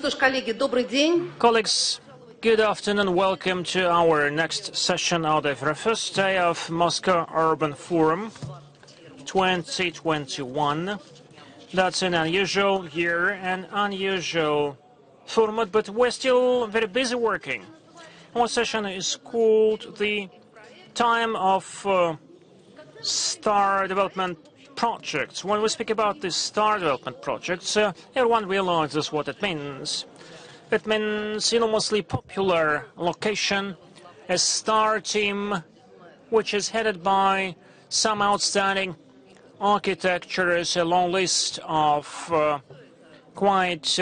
что ж, коллеги, добрый день. Colleagues, good afternoon. Welcome to our next session of the first day of Moscow Urban Forum 2021. That's an unusual year, an unusual format, but we're still very busy working. Our session is called the Time of Star Development Projects. When we speak about the Star Development Projects, everyone realizes what it means. It means enormously popular location, a star team which is headed by some outstanding architectures, a long list of quite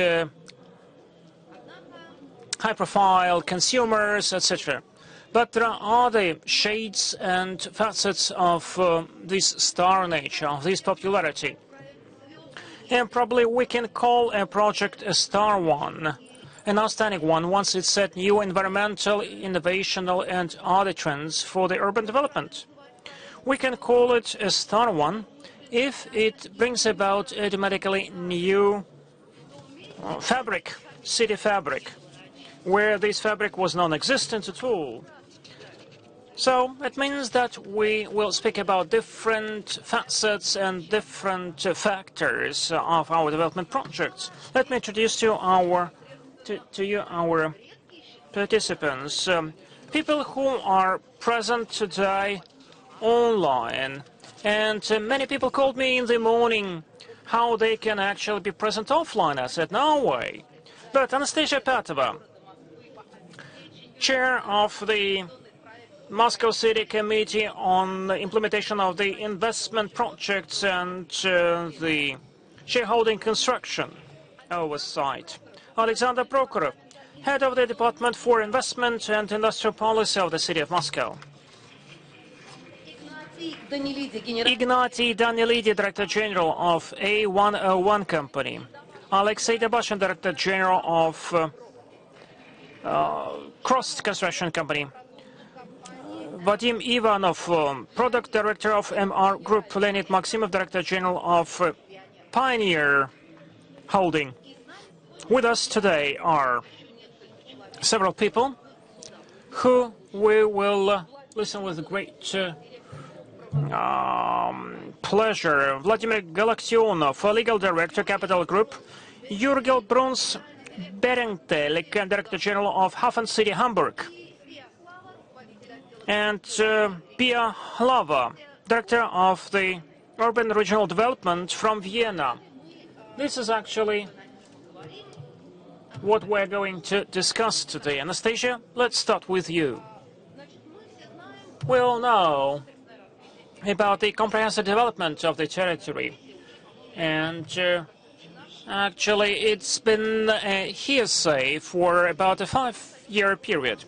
high-profile consumers, etc. But there are other shades and facets of this star nature, of this popularity. And probably we can call a project a star one, an outstanding one, once it set new environmental, innovational and other trends for the urban development. We can call it a star one if it brings about a dramatically new fabric, city fabric, where this fabric was non-existent at all. So it means that we will speak about different facets and different factors of our development projects. Let me introduce to you our participants, people who are present today online. And many people called me in the morning how they can actually be present offline. I said, no way. But Anastasia Patova, chair of the Moscow City Committee on the implementation of the investment projects and the shareholding construction oversight. Alexander Prokhorov, head of the Department for Investment and Industrial Policy of the City of Moscow. Ignatiy Danilidi, Director General of A101 Company. Alexei Dabashin, Director General of Cross Construction Company. Vadim Ivanov, Product Director of MR Group. Leonid Maximov, Director General of Pioneer Holding. With us today are several people who we will listen with great pleasure. Vladimir Galaktionov, Legal Director, Capital Group. Jurgil Bruns Berentel, Director General of Hafen City, Hamburg. And Pia Hlava, Director of the Urban Regional Development from Vienna. This is actually what we're going to discuss today. Anastasia, let's start with you. We all know about the comprehensive development of the territory. And actually, it's been a hearsay for about a 5-year period.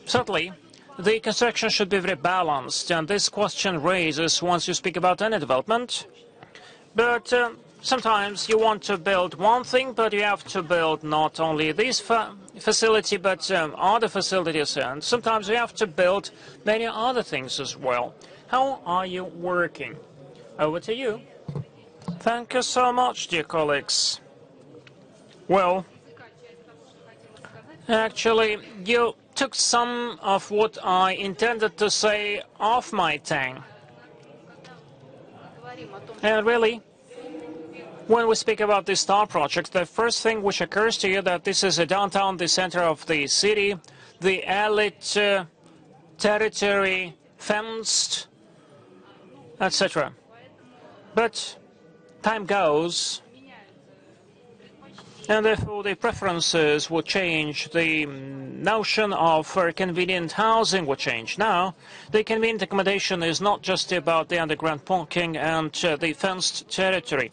Certainly, the construction should be very balanced, and this question raises once you speak about any development. But sometimes you want to build one thing, but you have to build not only this facility, but other facilities, and sometimes you have to build many other things as well. How are you working? Over to you. Thank you so much, dear colleagues. Well, actually, you took some of what I intended to say off my tongue. And really, when we speak about this star project, the first thing which occurs to you that this is a downtown, the center of the city, the elite territory, fenced, etc. But time goes, and therefore the preferences will change. The notion of convenient housing will change. Now, the convenient accommodation is not just about the underground parking and the fenced territory.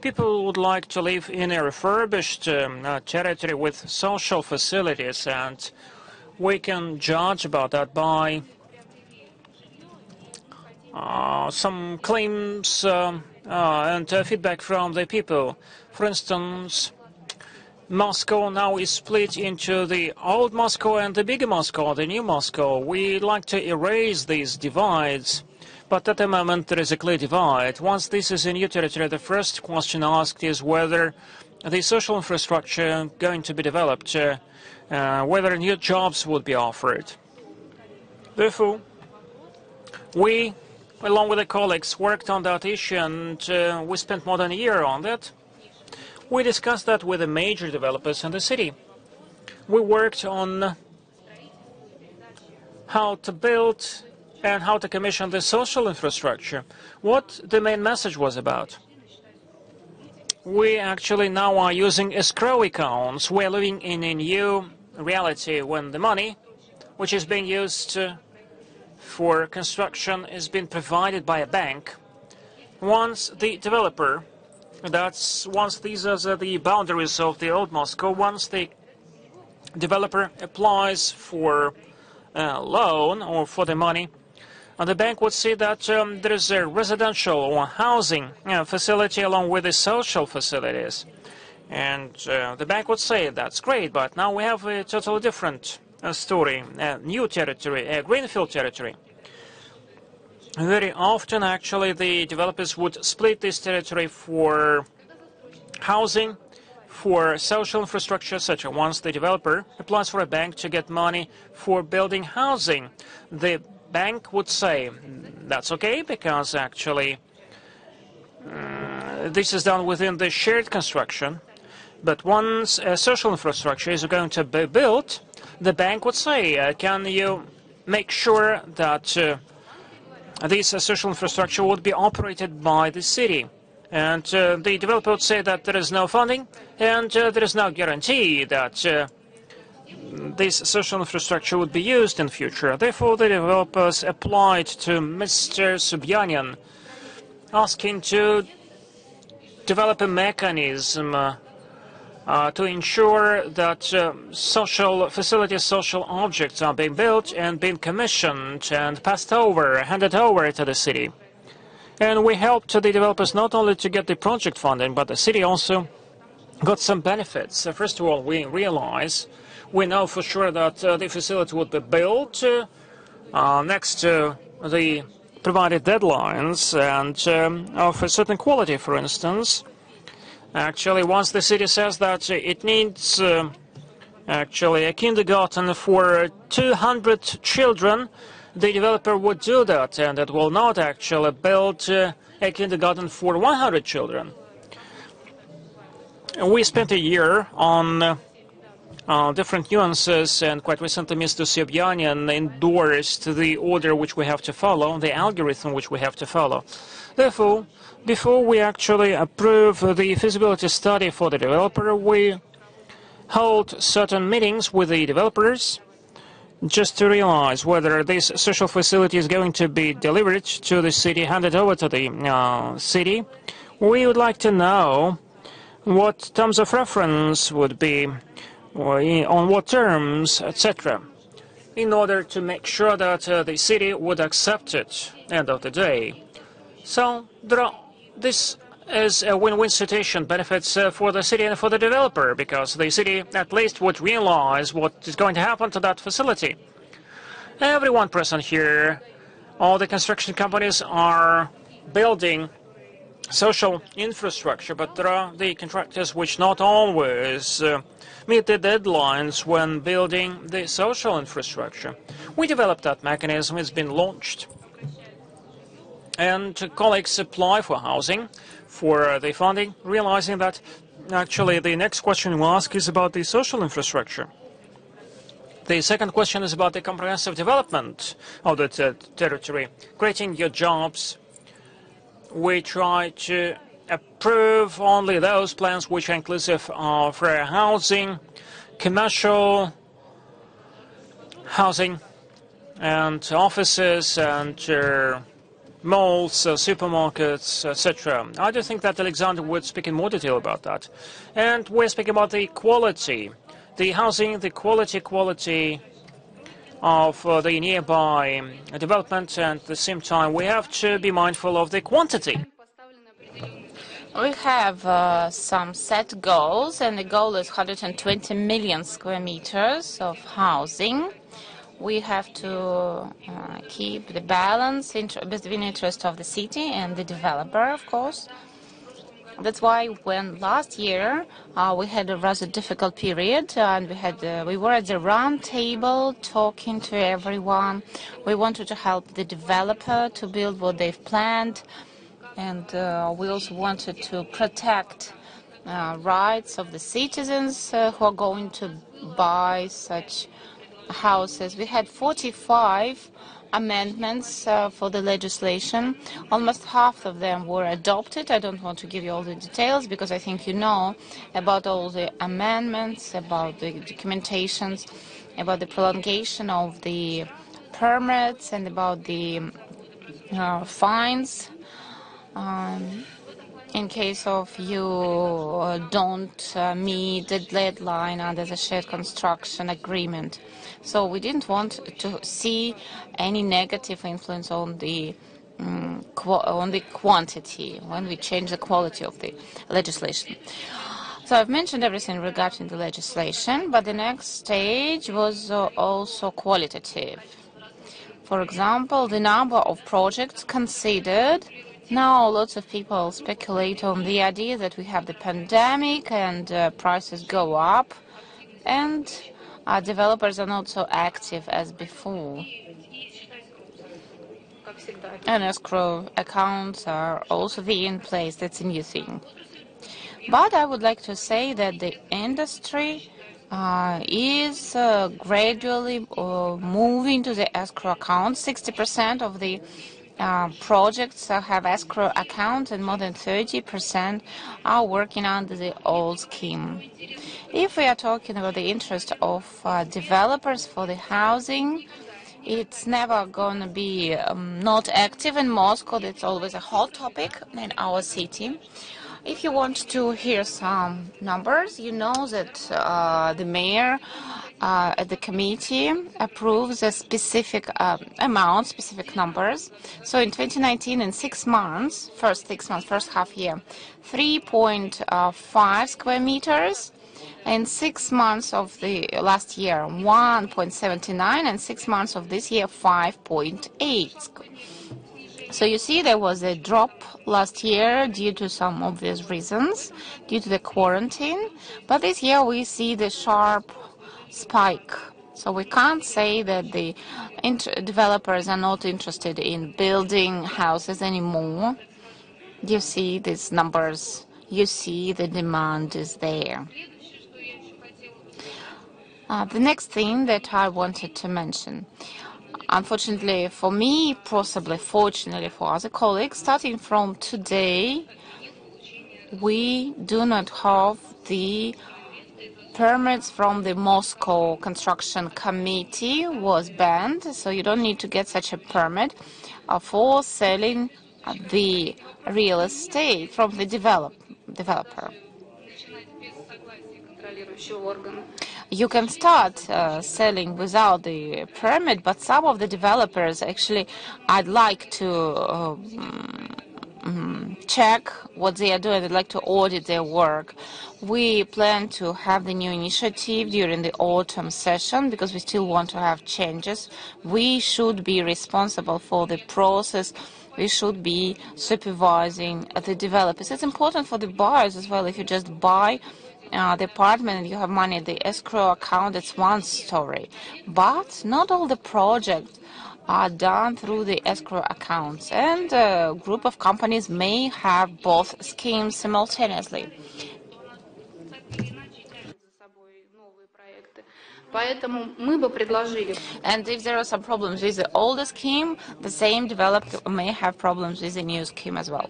People would like to live in a refurbished territory with social facilities, and we can judge about that by some claims and feedback from the people. For instance, Moscow now is split into the old Moscow and the bigger Moscow, the new Moscow. We like to erase these divides, but at the moment there is a clear divide. Once this is a new territory, the first question asked is whether the social infrastructure going to be developed, whether new jobs would be offered. Therefore, we, along with the colleagues, worked on that issue, and we spent more than a year on that. We discussed that with the major developers in the city. We worked on how to build and how to commission the social infrastructure, what the main message was about. We actually now are using escrow accounts. We're living in a new reality when the money, which is being used for construction, is being provided by a bank. Once the developer, once these are the boundaries of the old Moscow, once the developer applies for a loan or for the money, and the bank would see that there is a residential or housing facility along with the social facilities. And the bank would say, that's great, but now we have a totally different story, a new territory, a greenfield territory. Very often, actually, the developers would split this territory for housing, for social infrastructure, such as once the developer applies for a bank to get money for building housing, the bank would say, that's okay, because actually this is done within the shared construction. But once a social infrastructure is going to be built, the bank would say, can you make sure that this social infrastructure would be operated by the city? And the developer would say that there is no funding, and there is no guarantee that this social infrastructure would be used in future. Therefore, the developers applied to Mr. Sobyanin, asking to develop a mechanism to ensure that social facilities, social objects are being built and being commissioned and passed over, handed over to the city. And we helped the developers not only to get the project funding, but the city also got some benefits. First of all, we know for sure that the facility would be built next to the provided deadlines and of a certain quality, for instance. Actually, once the city says that it needs actually a kindergarten for 200 children, the developer would do that, and it will not actually build a kindergarten for 100 children. We spent a year on different nuances, and quite recently Mr. Sobyanin endorsed the order which we have to follow, the algorithm which we have to follow. Therefore, before we actually approve the feasibility study for the developer, we hold certain meetings with the developers just to realize whether this social facility is going to be delivered to the city, handed over to the city. We would like to know what terms of reference would be, on what terms, etc., in order to make sure that the city would accept it at the end of the day. So this is a win-win situation, benefits for the city and for the developer, because the city at least would realize what is going to happen to that facility. Everyone present here, all the construction companies are building social infrastructure, but there are the contractors which not always meet the deadlines when building the social infrastructure. We developed that mechanism, it's been launched, and colleagues apply for housing, for the funding, realizing that actually the next question we ask is about the social infrastructure. The second question is about the comprehensive development of the territory, creating new jobs. We try to approve only those plans which are inclusive of housing, commercial housing, and offices, and malls, supermarkets, etc. I do think that Alexander would speak in more detail about that. And we're speaking about the quality, the housing, the quality of the nearby development, and at the same time we have to be mindful of the quantity. We have some set goals, and the goal is 120 million square meters of housing. We have to keep the balance between the interest of the city and the developer, of course. That's why when last year we had a rather difficult period, and we were at the round table talking to everyone. We wanted to help the developer to build what they've planned, and we also wanted to protect rights of the citizens who are going to buy such houses. We had 45 amendments for the legislation. Almost half of them were adopted. I don't want to give you all the details because I think you know about all the amendments, about the documentations, about the prolongation of the permits, and about the fines in case of you don't meet the deadline under the shared construction agreement. So we didn't want to see any negative influence on the quantity when we change the quality of the legislation. So I've mentioned everything regarding the legislation, but the next stage was also qualitative. For example, the number of projects considered. Now lots of people speculate on the idea that we have the pandemic and prices go up, and developers are not so active as before. And escrow accounts are also in place. That's a new thing. But I would like to say that the industry is gradually moving to the escrow account. 60% of the projects have escrow accounts, and more than 30% are working under the old scheme. If we are talking about the interest of developers for the housing, it's never going to be not active in Moscow. That's always a hot topic in our city. If you want to hear some numbers, you know that the mayor at the committee approves a specific amount, specific numbers. So in 2019, in 6 months, first half year, 3.5 square meters. In 6 months of the last year, 1.79, and 6 months of this year, 5.8. So you see there was a drop last year due to some obvious reasons, due to the quarantine. But this year we see the sharp spike. So we can't say that the developers are not interested in building houses anymore. You see these numbers. You see the demand is there. The next thing that I wanted to mention, unfortunately for me, possibly fortunately for other colleagues, starting from today, we do not have the permits from the Moscow Construction Committee was banned, so you don't need to get such a permit for selling the real estate from the developer. You can start selling without the permit, but some of the developers actually, I'd like to check what they are doing. I'd like to audit their work. We plan to have the new initiative during the autumn session because we still want to have changes. We should be responsible for the process. We should be supervising the developers. It's important for the buyers as well. If you just buy the apartment and you have money at the escrow account, it's one story. But not all the projects are done through the escrow accounts, and a group of companies may have both schemes simultaneously. And if there are some problems with the older scheme, the same developer may have problems with the new scheme as well.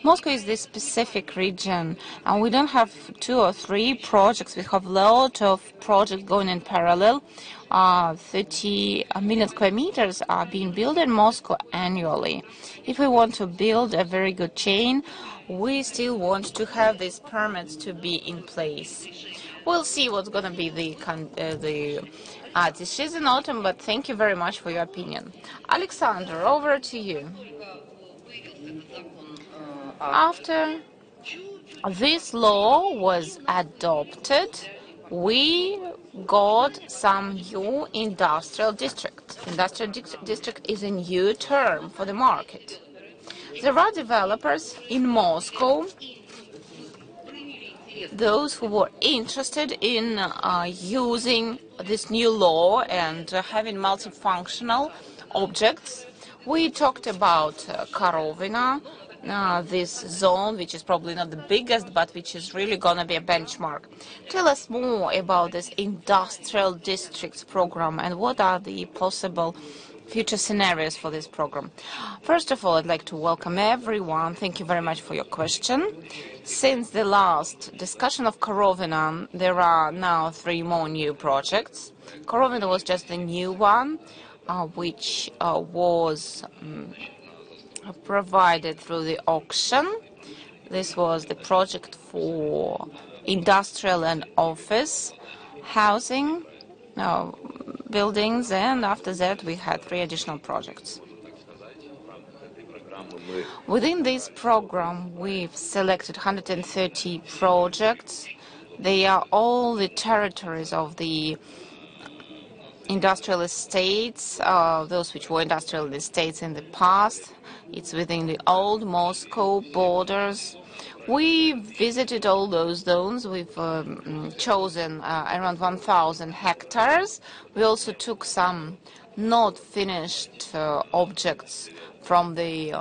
Moscow is this specific region, and we don't have 2 or 3 projects. We have a lot of projects going in parallel. 30 million square meters are being built in Moscow annually. If we want to build a very good chain, we still want to have these permits to be in place. We'll see what's going to be the decision in autumn, but thank you very much for your opinion. Alexander, over to you. After this law was adopted, we got some new industrial district. Industrial district is a new term for the market. There are developers in Moscow those who were interested in using this new law and having multifunctional objects. We talked about Karovina, this zone, which is probably not the biggest, but which is really going to be a benchmark. Tell us more about this industrial districts program and what are the possible future scenarios for this program. First of all, I'd like to welcome everyone. Thank you very much for your question. Since the last discussion of Karovina, there are now 3 more new projects. Karovina was just the new one, which was provided through the auction. This was the project for industrial and office housing buildings, and after that we had 3 additional projects. Within this program, we've selected 130 projects. They are all the territories of the industrial estates, those which were industrial estates in the past. It's within the old Moscow borders. We visited all those zones. We've chosen around 1,000 hectares. We also took some not finished objects from the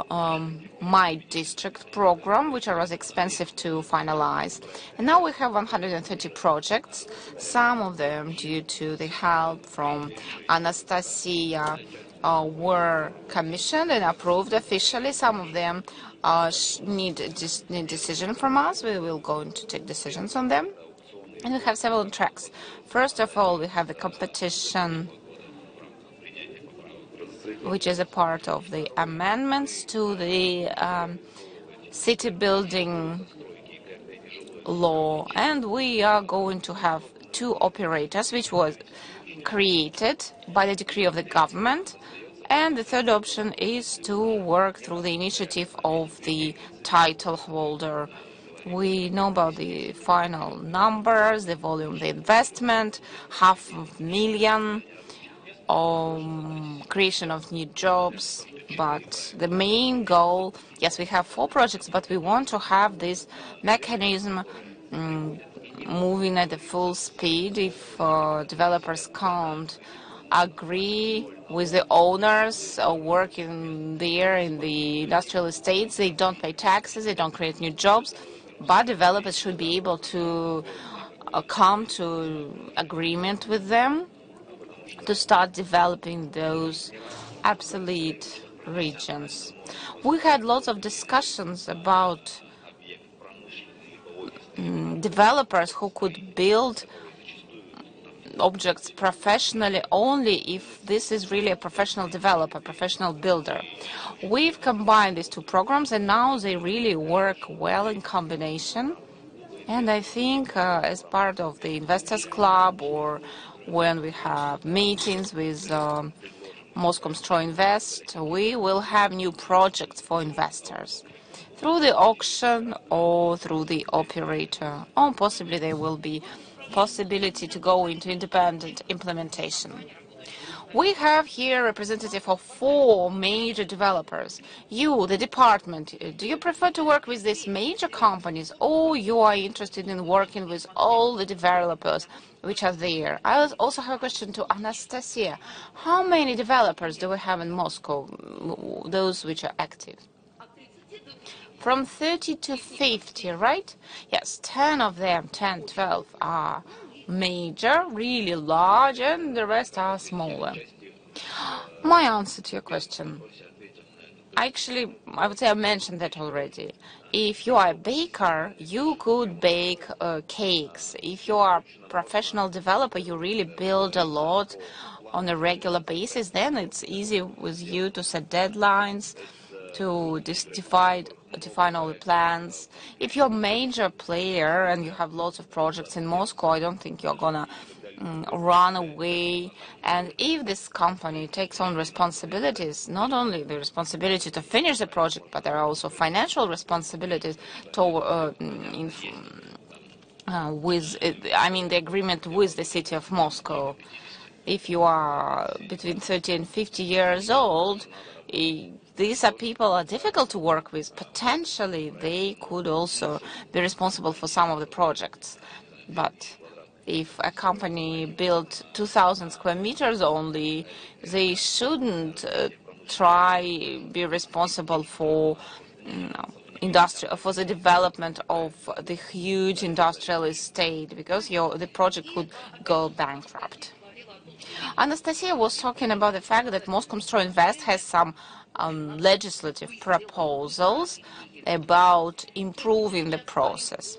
My District program, which are as expensive to finalize. And now we have 130 projects, some of them due to the help from Anastasia were commissioned and approved officially. Some of them need decision from us. We will go to take decisions on them. And we have several tracks. First of all, we have the competition, which is a part of the amendments to the city building law. And we are going to have 2 operators, which was created by the decree of the government. And the third option is to work through the initiative of the title holder. We know about the final numbers, the volume, the investment, 500,000, creation of new jobs. But the main goal, yes, we have 4 projects, but we want to have this mechanism moving at the full speed. If developers can't agree with the owners working there in the industrial estates, they don't pay taxes, they don't create new jobs, but developers should be able to come to agreement with them to start developing those obsolete regions. We had lots of discussions about developers who could build objects professionally only if this is really a professional developer, professional builder. We've combined these 2 programs and now they really work well in combination. And I think as part of the Investors Club or when we have meetings with Moskomstro Invest, we will have new projects for investors through the auction or through the operator, or possibly there will be possibility to go into independent implementation. We have here a representative of 4 major developers. You, the department, do you prefer to work with these major companies or you are interested in working with all the developers which are there? I also have a question to Anastasia. How many developers do we have in Moscow, those which are active? From 30 to 50, right? Yes, 10 of them, 10, 12 are major, really large, and the rest are smaller. My answer to your question. Actually, I would say I mentioned that already. If you are a baker, you could bake cakes. If you are a professional developer, you really build a lot on a regular basis, then it's easy with you to set deadlines, to define all the plans. If you're a major player and you have lots of projects in Moscow, I don't think you're gonna run away. And if this company takes on responsibilities, not only the responsibility to finish the project, but there are also financial responsibilities to the agreement with the city of Moscow. If you are between 30 and 50 years old, these are people are difficult to work with. Potentially, they could also be responsible for some of the projects. But if a company built 2,000 square meters only, they shouldn't be responsible for for the development of the huge industrial estate, because the project could go bankrupt. Anastasia was talking about the fact that Moskomstroy Invest has some legislative proposals about improving the process.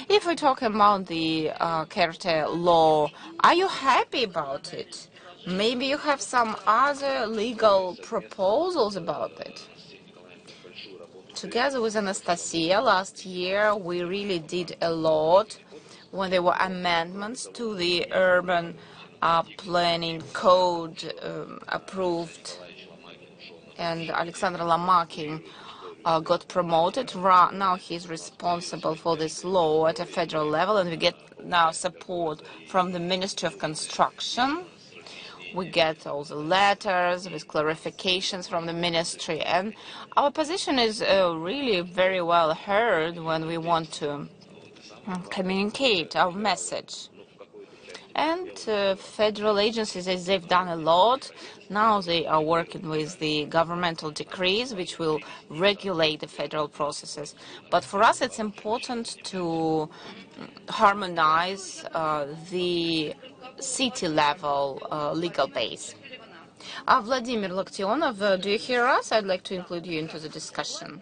If we talk about the character law, are you happy about it? Maybe you have some other legal proposals about it. Together with Anastasia, last year we really did a lot when there were amendments to the urban planning code approved, and Alexander Lomakin got promoted. Now he's responsible for this law at a federal level, and we get now support from the Ministry of Construction. We get all the letters with clarifications from the ministry, and our position is really very well heard when we want to communicate our message. And federal agencies, as they've done a lot, now they are working with the governmental decrees which will regulate the federal processes. But for us it's important to harmonize the city-level legal base. Vladimir Loktionov, do you hear us? I'd like to include you into the discussion.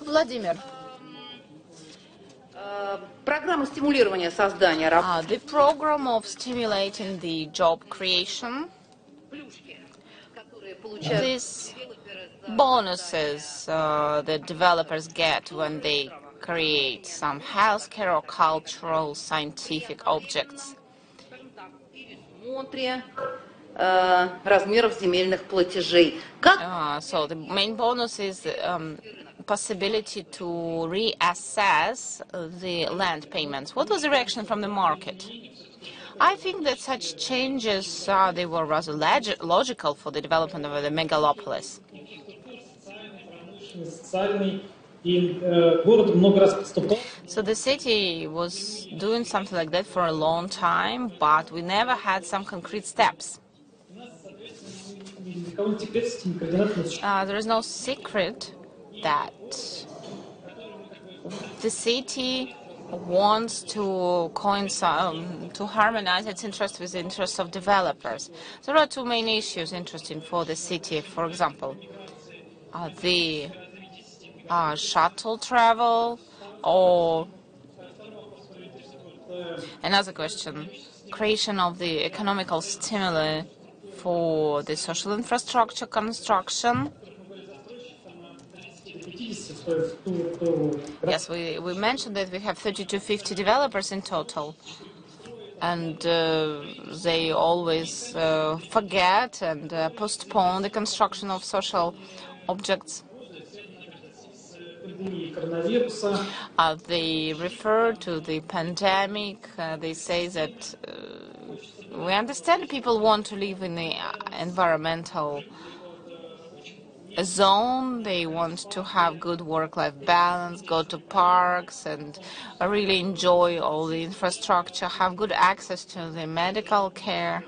Vladimir. The program of stimulating the job creation, these bonuses that developers get when they create some healthcare or cultural scientific objects. So the main bonus is possibility to reassess the land payments. What was the reaction from the market? I think that such changes they were rather logical for the development of the megalopolis. So the city was doing something like that for a long time, but we never had some concrete steps. There is no secret that the city wants to harmonize its interests with the interests of developers. There are two main issues interesting for the city. For example, the shuttle travel, or another question, creation of the economical stimuli for the social infrastructure construction. Yes, we mentioned that we have 30 to 50 developers in total, and they always forget and postpone the construction of social objects. They refer to the pandemic. They say that we understand people want to live in the environmental zone. They want to have good work-life balance, go to parks and really enjoy all the infrastructure, have good access to the medical care.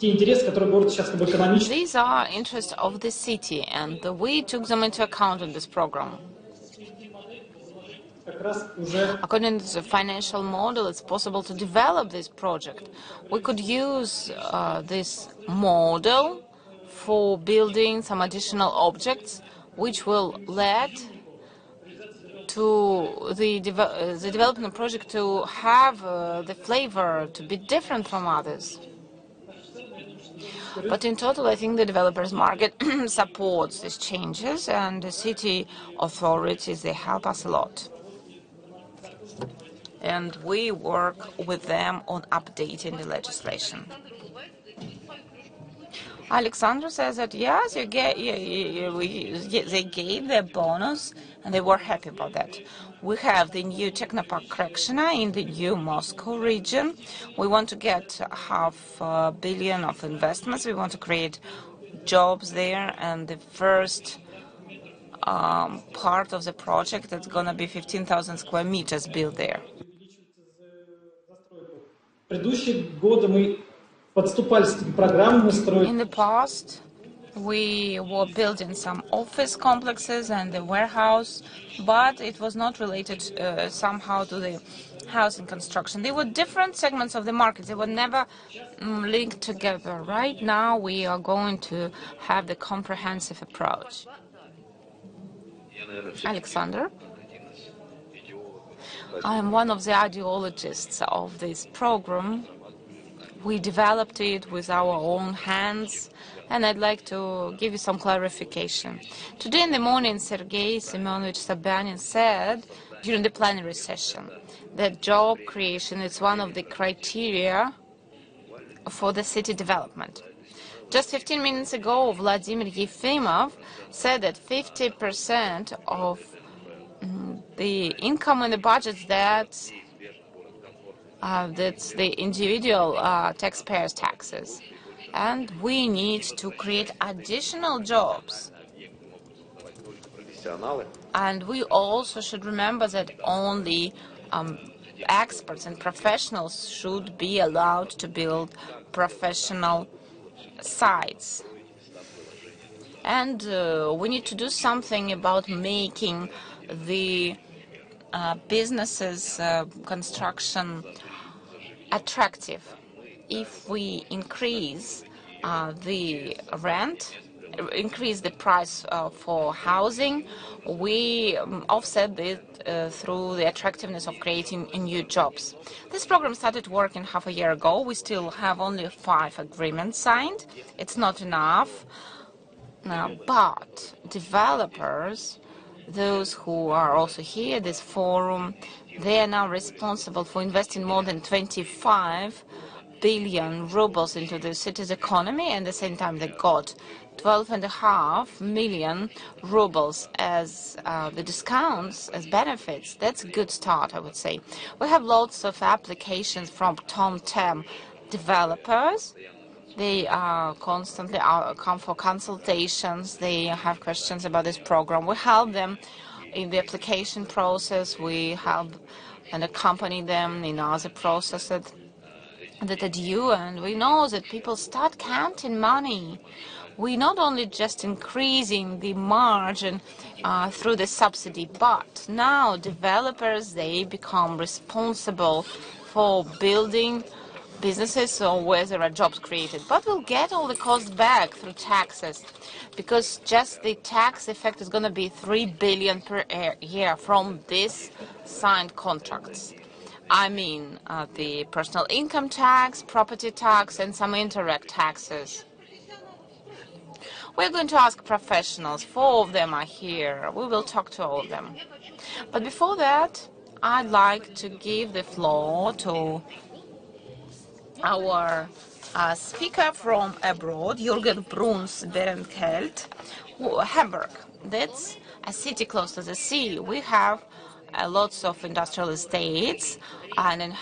These are interests of the city, and we took them into account in this program. According to the financial model, it's possible to develop this project. We could use this model for building some additional objects, which will lead to the development project to have the flavor to be different from others. But in total, I think the developers market supports these changes, and the city authorities, they help us a lot. And we work with them on updating the legislation. Alexandra says that yes, they gave their bonus and they were happy about that. We have the new Technopark Krekshina in the new Moscow region. We want to get $500 million of investments. We want to create jobs there, and the first part of the project that's going to be 15,000 square meters built there. In the past, we were building some office complexes and the warehouse, but it was not related somehow to the housing construction. They were different segments of the market. They were never linked together. Right now, we are going to have the comprehensive approach. Alexander? I am one of the ideologists of this program. We developed it with our own hands, and I'd like to give you some clarification. Today in the morning, Sergei Semyonovich Sobyanin said during the plenary session that job creation is one of the criteria for the city development. Just 15 minutes ago, Vladimir Yefimov said that 50% of the income in the budget that's the individual taxpayers' taxes. And we need to create additional jobs. And we also should remember that only experts and professionals should be allowed to build professional sites. And we need to do something about making the businesses construction attractive. If we increase the rent, increase the price for housing, we offset it through the attractiveness of creating new jobs. This program started working half a year ago. We still have only 5 agreements signed. It's not enough, but developers, those who are also here at this forum, they are now responsible for investing more than 25 billion rubles into the city's economy, and at the same time they got 12.5 million rubles as the discounts, as benefits. That's a good start, I would say. We have lots of applications from Tom-Tem developers. They constantly come for consultations. They have questions about this program. We help them in the application process. We help and accompany them in other processes that are due. And we know that people start counting money. We not only just increasing the margin through the subsidy, but now developers, they become responsible for building businesses or where there are jobs created, but we'll get all the costs back through taxes, because just the tax effect is going to be 3 billion per year from these signed contracts. I mean the personal income tax, property tax, and some indirect taxes. We're going to ask professionals. 4 of them are here. We will talk to all of them. But before that, I'd like to give the floor to our speaker from abroad, Jürgen Bruns-Berenkelt, Hamburg. That's a city close to the sea. We have lots of industrial estates, and in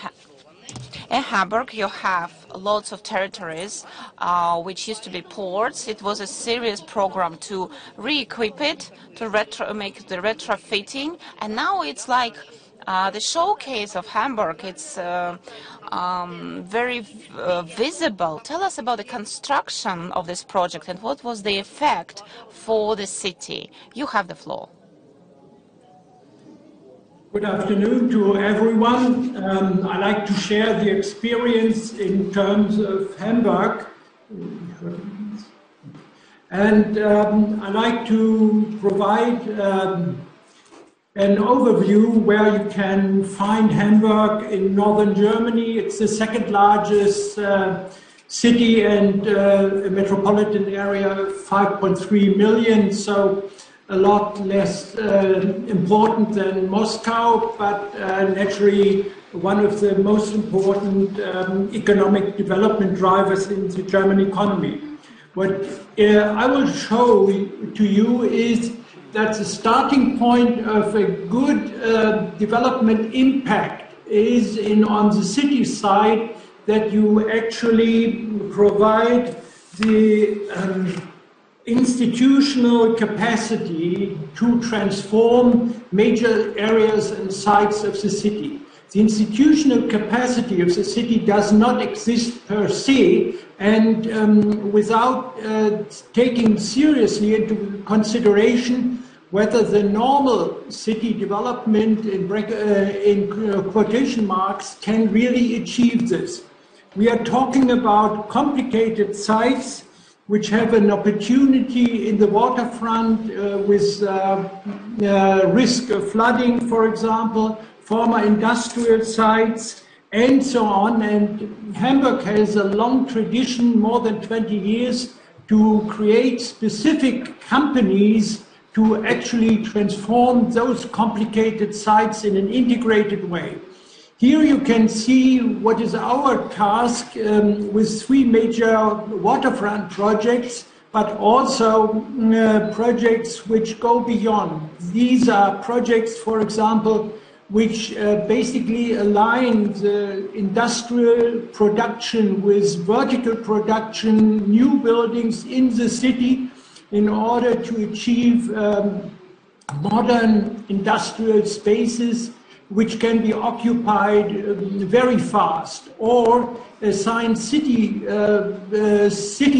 Hamburg you have lots of territories which used to be ports. It was a serious program to re-equip it, to make the retrofitting, and now it's like the showcase of Hamburg. It's very visible. Tell us about the construction of this project and what was the effect for the city. You have the floor. Good afternoon to everyone. I'd like to share the experience in terms of Hamburg. And I'd like to provide an overview where you can find Hamburg in northern Germany. It's the second largest city and a metropolitan area of 5.3 million, so a lot less important than Moscow, but naturally one of the most important economic development drivers in the German economy. What I will show to you is that the starting point of a good development impact is on the city side, that you actually provide the institutional capacity to transform major areas and sites of the city. The institutional capacity of the city does not exist per se, and without taking seriously into consideration whether the normal city development in quotation marks can really achieve this. We are talking about complicated sites which have an opportunity in the waterfront with risk of flooding, for example, former industrial sites, and so on. And Hamburg has a long tradition, more than 20 years, to create specific companies to actually transform those complicated sites in an integrated way. Here you can see what is our task with 3 major waterfront projects, but also projects which go beyond. These are projects, for example, which basically align the industrial production with vertical production, new buildings in the city, in order to achieve modern industrial spaces which can be occupied very fast, or assign city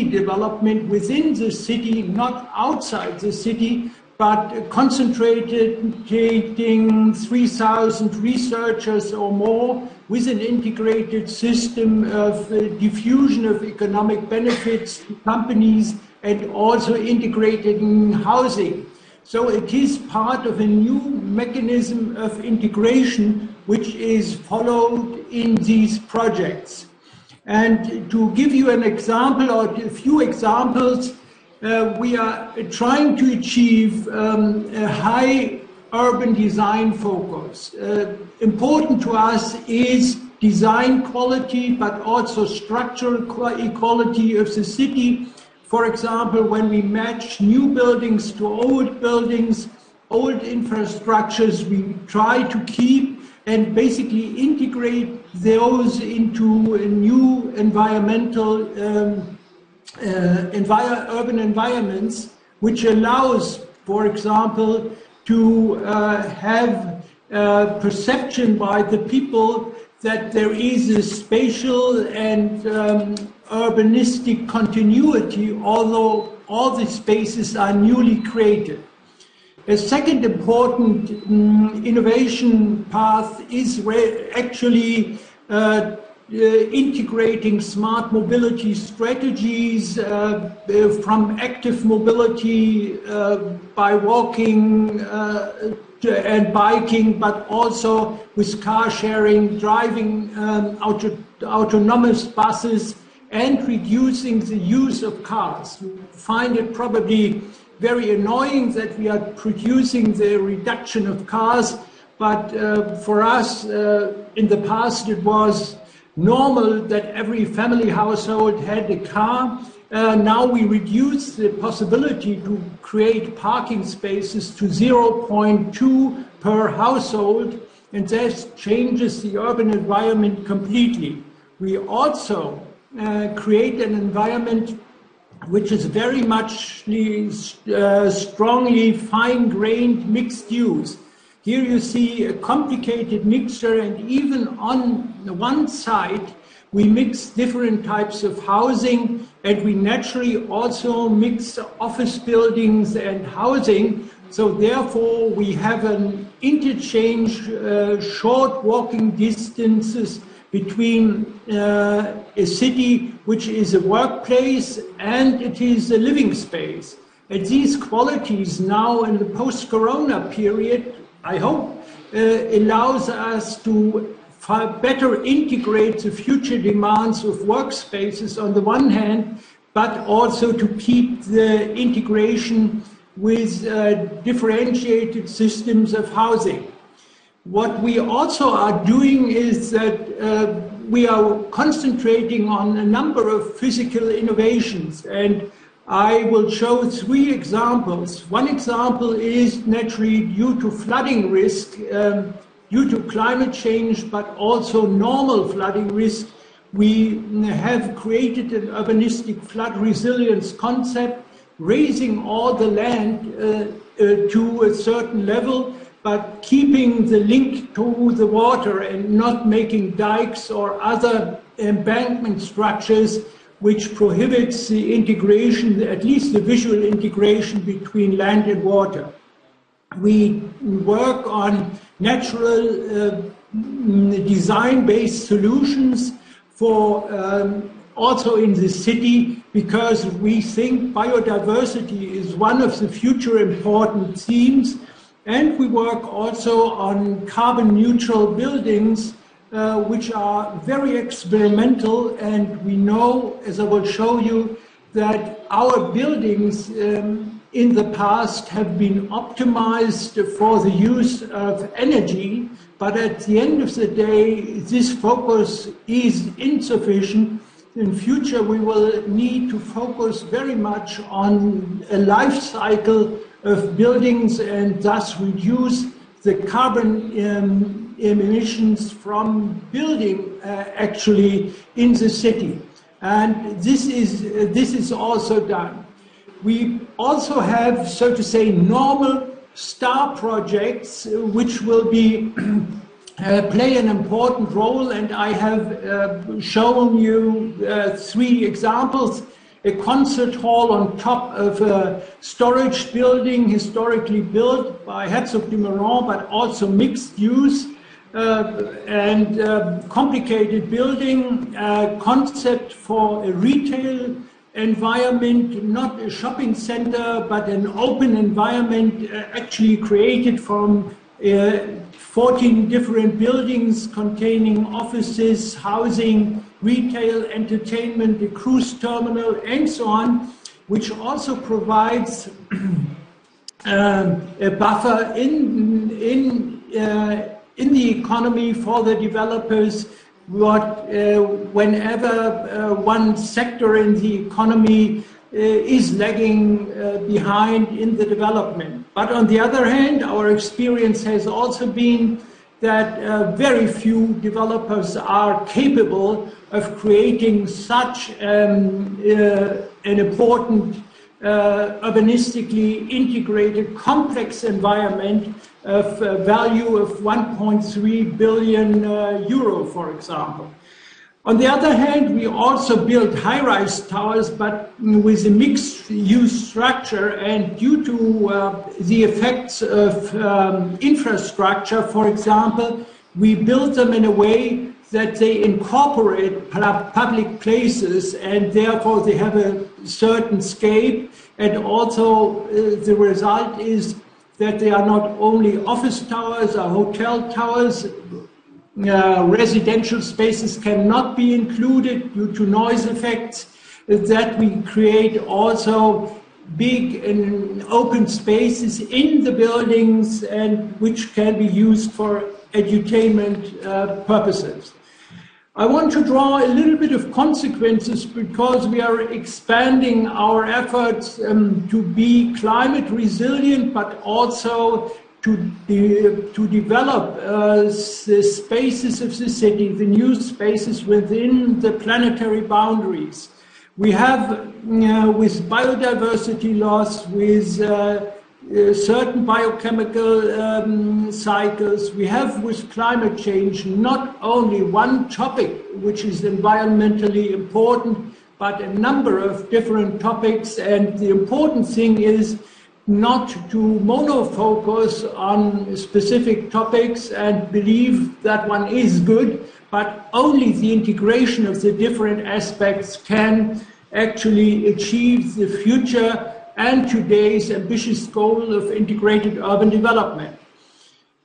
development within the city, not outside the city, but concentrating 3,000 researchers or more with an integrated system of diffusion of economic benefits to companies, and also integrated in housing. So it is part of a new mechanism of integration which is followed in these projects. And to give you an example, or a few examples, we are trying to achieve a high urban design focus. Important to us is design quality, but also structural equality of the city. For example, when we match new buildings to old buildings, old infrastructures, we try to keep and basically integrate those into a new environmental urban environments, which allows, for example, to have perception by the people that there is a spatial and urbanistic continuity, although all the spaces are newly created. A second important innovation path is actually integrating smart mobility strategies from active mobility by walking and biking, but also with car sharing, driving autonomous buses, and reducing the use of cars. You find it probably very annoying that we are producing the reduction of cars, but for us, in the past, it was normal that every family household had a car. Now we reduce the possibility to create parking spaces to 0.2 per household, and that changes the urban environment completely. We also create an environment which is very much strongly fine-grained mixed use. Here you see a complicated mixture, and even on one side we mix different types of housing, and we naturally also mix office buildings and housing. So therefore we have an interchange, short walking distances between a city which is a workplace and it is a living space. And these qualities now in the post-corona period, I hope, allows us to better integrate the future demands of workspaces on the one hand, but also to keep the integration with differentiated systems of housing. What we also are doing is that we are concentrating on a number of physical innovations, and I will show 3 examples. One example is naturally due to flooding risk, due to climate change, but also normal flooding risk. We have created an urbanistic flood resilience concept, raising all the land to a certain level, but keeping the link to the water and not making dikes or other embankment structures which prohibits the integration, at least the visual integration between land and water. We work on natural design-based solutions for also in the city, because we think biodiversity is one of the future important themes. And we work also on carbon neutral buildings, which are very experimental, and we know, as I will show you, that our buildings in the past have been optimized for the use of energy, but at the end of the day, this focus is insufficient. In future, we will need to focus very much on a life cycle of buildings and thus reduce the carbon emissions from building actually in the city. And this is also done. We also have, so to say, normal star projects which will be play an important role, and I have shown you 3 examples. A concert hall on top of a storage building historically built by Herzog de Meuron, but also mixed use and complicated building concept for a retail environment, not a shopping center, but an open environment actually created from 14 different buildings containing offices, housing, retail, entertainment, a cruise terminal, and so on, which also provides a buffer in the economy for the developers. Whenever one sector in the economy is lagging behind in the development. But on the other hand, our experience has also been that very few developers are capable of creating such an important urbanistically integrated complex environment of value of 1.3 billion euro, for example. On the other hand, we also build high-rise towers, but with a mixed-use structure, and due to the effects of infrastructure, for example, we build them in a way that they incorporate public places, and therefore they have a certain scape, and also the result is that they are not only office towers or hotel towers. Residential spaces cannot be included due to noise effects, that we create also big and open spaces in the buildings and which can be used for edutainment purposes. I want to draw a little bit of consequences because we are expanding our efforts to be climate resilient, but also to develop the spaces of the city, the new spaces within the planetary boundaries. We have, with biodiversity loss, with certain biochemical cycles, we have with climate change not only one topic which is environmentally important, but a number of different topics, and the important thing is not to monofocus on specific topics and believe that one is good, but only the integration of the different aspects can actually achieve the future and today's ambitious goal of integrated urban development.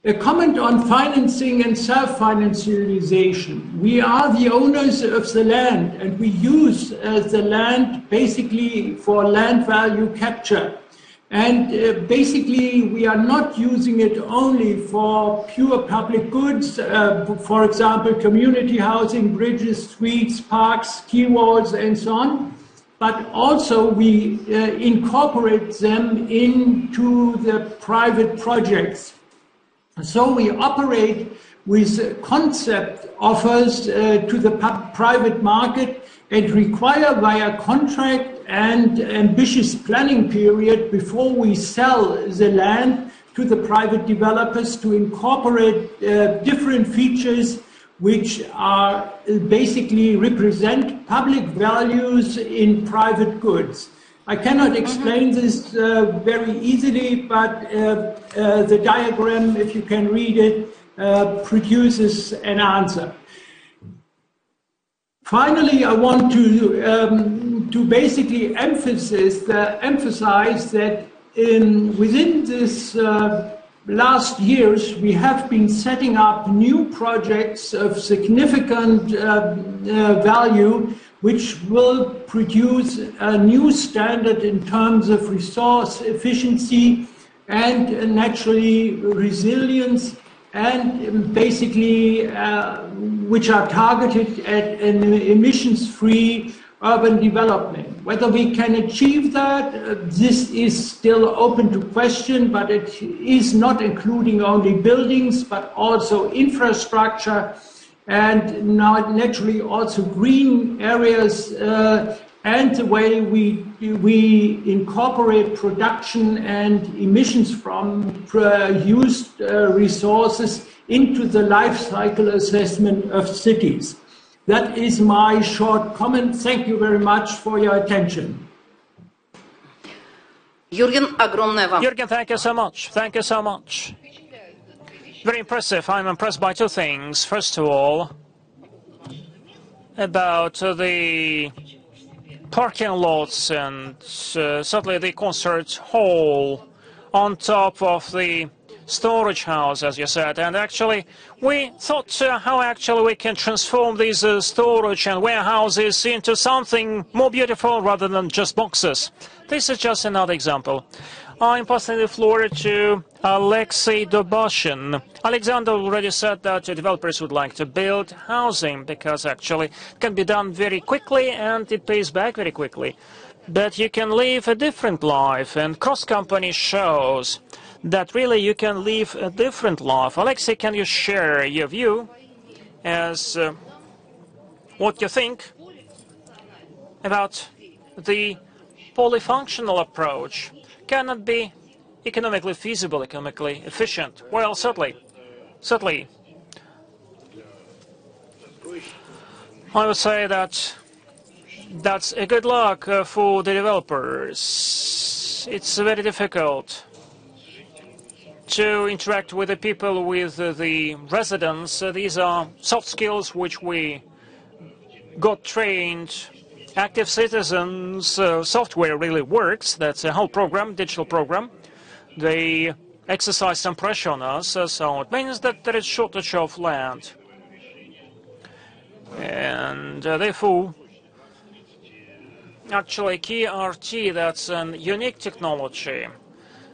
A comment on financing and self-financialization. We are the owners of the land, and we use the land basically for land value capture. And basically, we are not using it only for pure public goods, for example, community housing, bridges, streets, parks, ski walls, and so on, but also we incorporate them into the private projects. So we operate with concept offers to the private market and require via contract and ambitious planning period before we sell the land to the private developers to incorporate different features which are basically represent public values in private goods. I cannot explain this very easily, but the diagram, if you can read it, produces an answer. Finally, I want to basically emphasize that within this last years, we have been setting up new projects of significant value, which will produce a new standard in terms of resource efficiency and naturally resilience, and basically which are targeted at an emissions-free urban development. Whether we can achieve that, this is still open to question, but it is not including only buildings, but also infrastructure, and now naturally also green areas, and the way we incorporate production and emissions from used resources into the life cycle assessment of cities. That is my short comment. Thank you very much for your attention. Jürgen, thank you so much. Thank you so much. Very impressive. I'm impressed by two things. First of all, about the parking lots and certainly the concert hall on top of the storage house, as you said. And actually, we thought how actually we can transform these storage and warehouses into something more beautiful rather than just boxes. This is just another example. I'm passing the floor to Alexei Dobashin. Alexander already said that developers would like to build housing because actually it can be done very quickly and it pays back very quickly. But you can live a different life, and cross-company shows that really you can live a different life. Alexei, can you share your view as what you think about the polyfunctional approach? Can it be economically feasible, economically efficient? Well, certainly. I would say that that's a good luck for the developers. It's very difficult to interact with the people, with the residents. These are soft skills which we got trained. Active citizens software really works. That's a whole program, digital program. They exercise some pressure on us, so it means that there is shortage of land. And therefore, actually, KRT, that's a unique technology,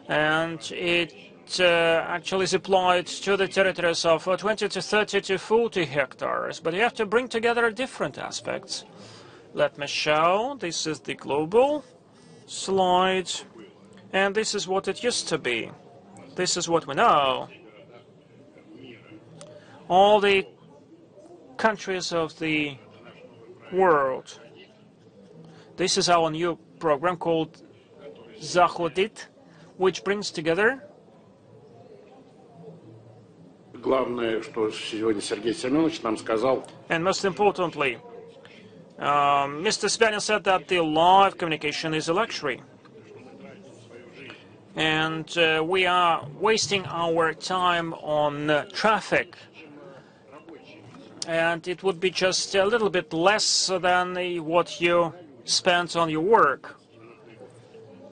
and it actually is applied to the territories of 20 to 30 to 40 hectares. But you have to bring together different aspects. Let me show. This is the global slide, and this is what it used to be. This is what we know. All the countries of the world. This is our new program called Zahodit, which brings together. And most importantly, Mr. Semyanin said that the live communication is a luxury. And we are wasting our time on traffic. And it would be just a little bit less than what you spent on your work.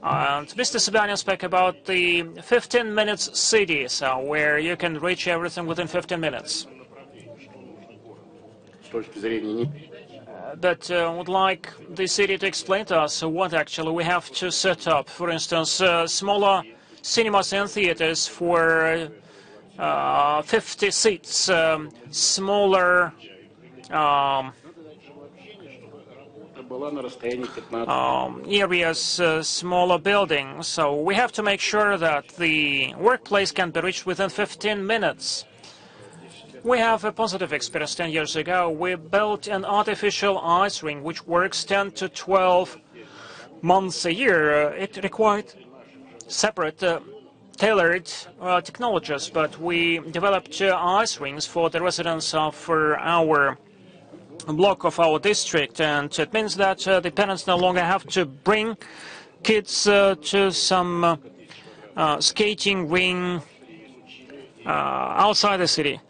And Mr. Semyanin spoke about the 15 minutes city, so where you can reach everything within 15 minutes. But I would like the city to explain to us what actually we have to set up. For instance, smaller cinemas and theaters for 50 seats, areas, smaller buildings. So we have to make sure that the workplace can be reached within 15 minutes. We have a positive experience 10 years ago. We built an artificial ice rink which works 10 to 12 months a year. It required separate tailored technologies, but we developed ice rinks for the residents of our block of our district, and it means that the parents no longer have to bring kids to some skating ring outside the city.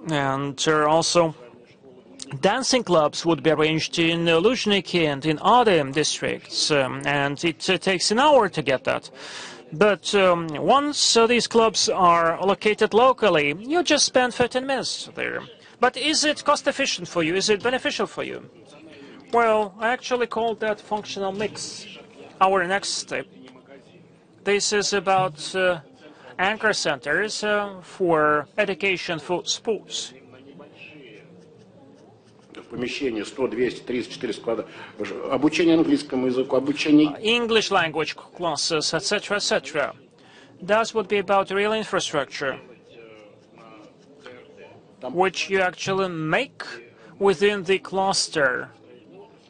And also dancing clubs would be arranged in Luzhniki and in other districts, and it takes an hour to get that. But once these clubs are located locally, you just spend 15 minutes there. But is it cost efficient for you? Is it beneficial for you? Well, I actually call that functional mix. Our next step. This is about anchor centers for education for sports. English language classes, etc., etc. That would be about real infrastructure, which you actually make within the cluster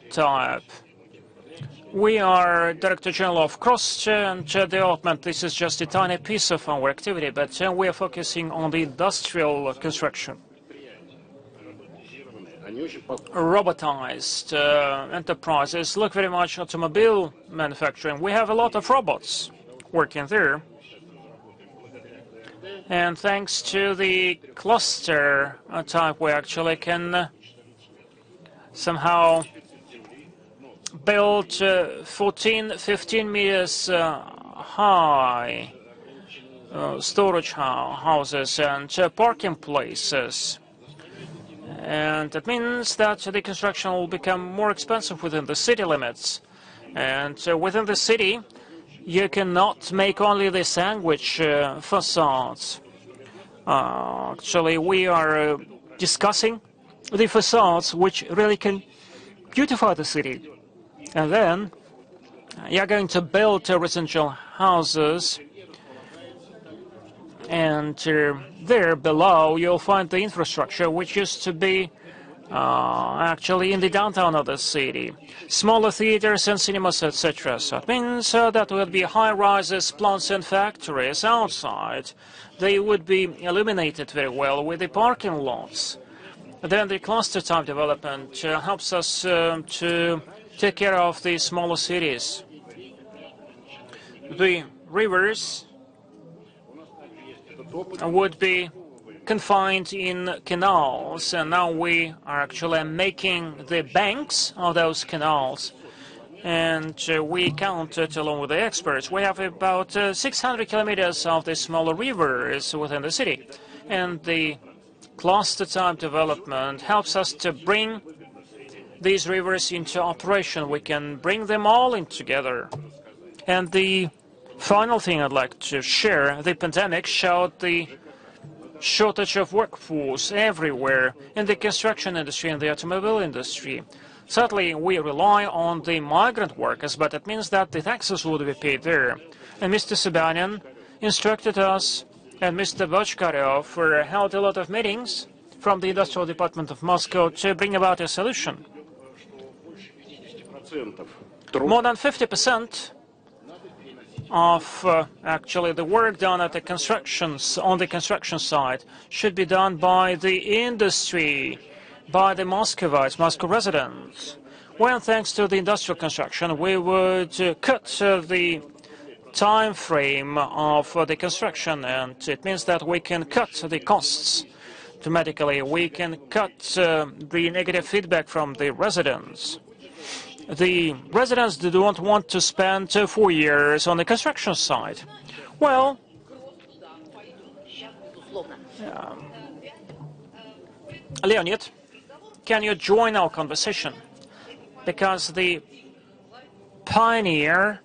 type. We are Director General of Cross and Development. This is just a tiny piece of our activity, but we are focusing on the industrial construction. Robotized enterprises look very much automobile manufacturing. We have a lot of robots working there. And thanks to the cluster type, we actually can somehow build 14, 15 meters high storage houses and parking places. And that means that the construction will become more expensive within the city limits. And within the city, you cannot make only the sandwich facades. Actually, we are discussing the facades which really can beautify the city. And then you're going to build residential houses, and there below you'll find the infrastructure which used to be actually in the downtown of the city. Smaller theaters and cinemas, etc. So it means that will be high-rises, plants and factories outside. They would be illuminated very well with the parking lots. Then the cluster-type development helps us to take care of the smaller cities. The rivers would be confined in canals, and now we are actually making the banks of those canals, and we count it along with the experts. We have about 600 kilometers of the smaller rivers within the city, and the cluster-type development helps us to bring these rivers into operation. We can bring them all in together. And the final thing I'd like to share, the pandemic showed the shortage of workforce everywhere in the construction industry and the automobile industry. Sadly, we rely on the migrant workers, but it means that the taxes would be paid there. And Mr. Sobyanin instructed us, and Mr. Bochkaryov held a lot of meetings from the Industrial Department of Moscow to bring about a solution. More than 50% of actually the work done at the on the construction site should be done by the industry, by the Muscovites, Moscow residents. Well, thanks to the industrial construction, we would cut the time frame of the construction, and it means that we can cut the costs dramatically. We can cut the negative feedback from the residents. The residents do not want to spend 4 years on the construction site. Well, Leonid, can you join our conversation? Because the pioneer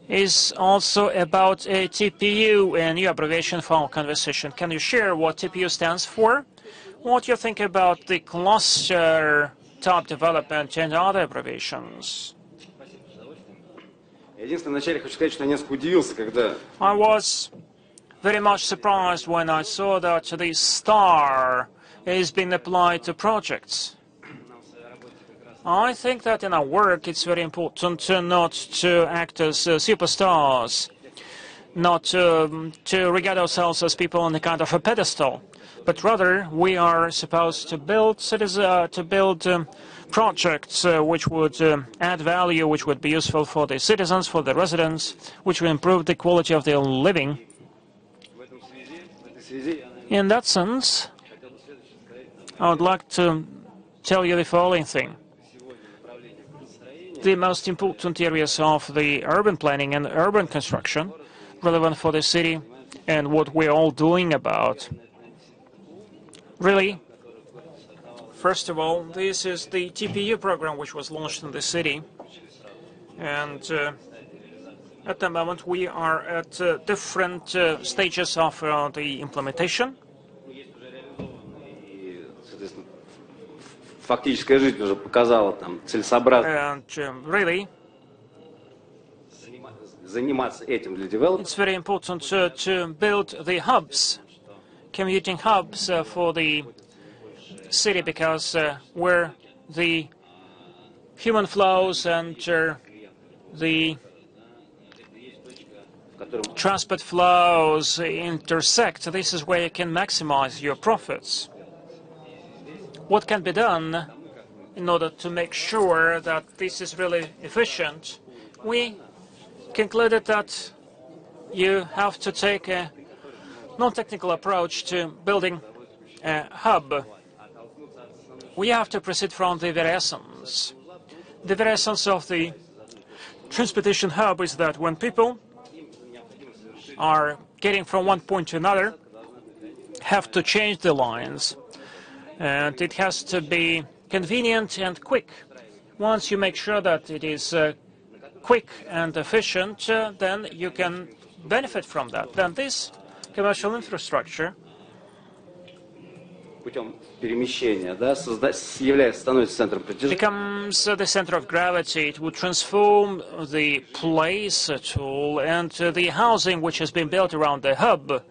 is also about a TPU, a new abbreviation for our conversation. Can you share what TPU stands for? What do you think about the cluster type development and other provisions? I was very much surprised when I saw that the star is being applied to projects. I think that in our work it's very important not to act as superstars, not to regard ourselves as people on a kind of a pedestal, but rather we are supposed to build projects which would add value, which would be useful for the citizens, for the residents, which will improve the quality of their living. In that sense, I would like to tell you the following thing. The most important areas of the urban planning and urban construction relevant for the city and what we're all doing about. Really, first of all, this is the TPU program which was launched in the city, and at the moment we are at different stages of the implementation. And really, it's very important to build the hubs, commuting hubs for the city, because where the human flows and the transport flows intersect, this is where you can maximize your profits. What can be done in order to make sure that this is really efficient? We concluded that you have to take a non-technical approach to building a hub. We have to proceed from the very essence. The very essence of the transportation hub is that when people are getting from one point to another, have to change the lines, and it has to be convenient and quick. Once you make sure that it is quick and efficient, then you can benefit from that. Then this commercial infrastructure becomes the center of gravity. It would transform the place at all, and the housing which has been built around the hub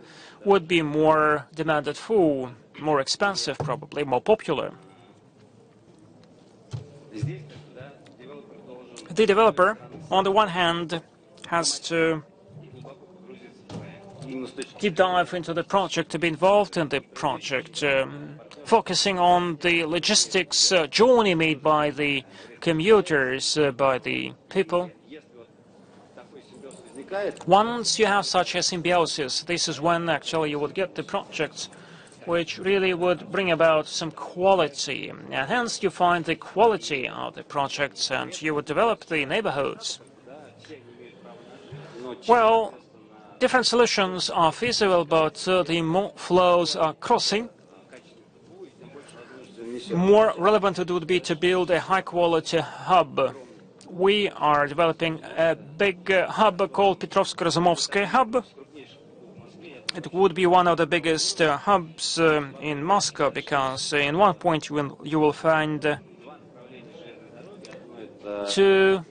would be more demanded for, more expensive probably, more popular. The developer, on the one hand, has to deep dive into the project, to be involved in the project, focusing on the logistics journey made by the commuters, by the people. Once you have such a symbiosis, this is when actually you would get the projects which really would bring about some quality. And hence you find the quality of the projects and you would develop the neighborhoods. Well, different solutions are feasible, but the more flows are crossing, more relevant it would be to build a high-quality hub. We are developing a big hub called Petrovsko-Razumovskoye hub. It would be one of the biggest hubs in Moscow, because in one point you will find two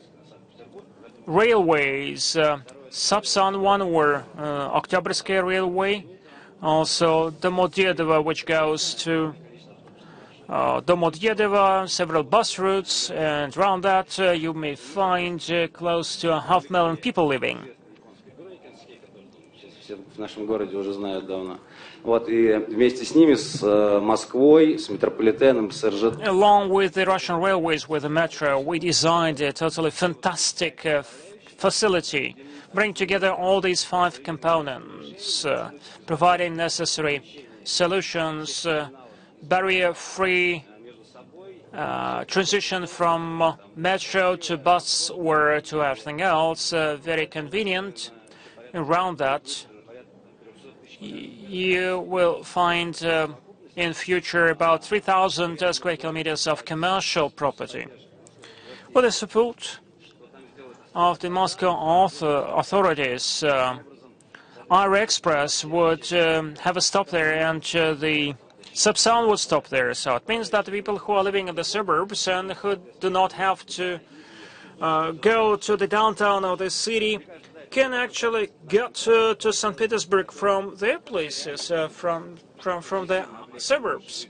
railways, Sapsan one or Oktyabrskaya railway, also Domodedova, which goes to Domodedova, several bus routes, and around that you may find close to 500,000 people living. В нашем городе уже знают давно. Вот, и вместе с ними, с Москвой, с метрополитеном, с РЖД. Along with the Russian railways, with the metro, we designed a totally fantastic facility, bring together all these 5 components, providing necessary solutions, barrier-free transition from metro to bus or to everything else, very convenient. Around that, you will find in future about 3,000 square kilometers of commercial property. With the support of the Moscow authorities, our express would have a stop there, and the sub-sound would stop there. So it means that the people who are living in the suburbs and who do not have to go to the downtown of the city can actually get to St. Petersburg from their places, from the suburbs.